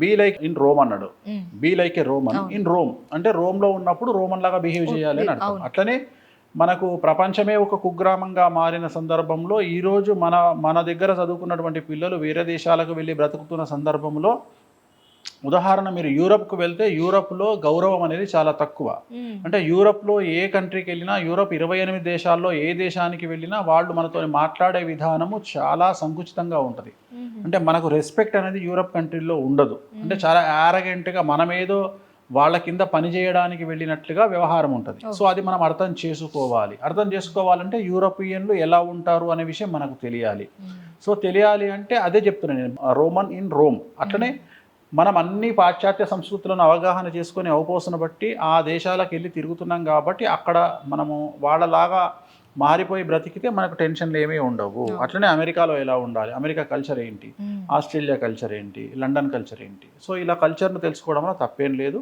Be like in Rome అన్నాడు. Be like a Roman in Rome అంటే రోమ్లో ఉన్నప్పుడు రోమన్ లాగా బిహేవ్ చేయాలి అని అర్థం. అట్లనే మనకు ప్రపంచమే ఒక కుగ్రామంగా మారిన సందర్భంలో ఈరోజు మన దగ్గర చదువుకున్నటువంటి పిల్లలు వేరే దేశాలకు వెళ్ళి బ్రతుకుతున్న సందర్భంలో, ఉదాహరణ మీరు యూరప్కు వెళ్తే యూరప్లో గౌరవం అనేది చాలా తక్కువ. అంటే యూరప్లో ఏ కంట్రీకి వెళ్ళినా, యూరప్ 28 దేశాల్లో ఏ దేశానికి వెళ్ళినా వాళ్ళు మనతో మాట్లాడే విధానము చాలా సంకుచితంగా ఉంటుంది. అంటే మనకు రెస్పెక్ట్ అనేది యూరప్ కంట్రీలో ఉండదు. అంటే చాలా యారగెంట్గా మనమేదో వాళ్ళ కింద పని చేయడానికి వెళ్ళినట్లుగా వ్యవహారం ఉంటుంది. సో అది మనం అర్థం చేసుకోవాలి. అర్థం చేసుకోవాలంటే యూరోపియన్లు ఎలా ఉంటారు అనే విషయం మనకు తెలియాలి. సో తెలియాలి అంటే అదే చెప్తున్నాను నేను, రోమన్ ఇన్ రోమ్. అట్లనే మనం అన్ని పాశ్చాత్య సంస్కృతులను అవగాహన చేసుకొని అవపోసన బట్టి ఆ దేశాలకు వెళ్ళి తిరుగుతున్నాం కాబట్టి అక్కడ మనము వాళ్ళలాగా మారిపోయి బ్రతికితే మనకు టెన్షన్లు ఏమీ ఉండవు. అట్లనే అమెరికాలో ఎలా ఉండాలి, అమెరికా కల్చర్ ఏంటి, ఆస్ట్రేలియా కల్చర్ ఏంటి, లండన్ కల్చర్ ఏంటి. సో ఇలా కల్చర్ను తెలుసుకోవడంలో తప్పేం లేదు.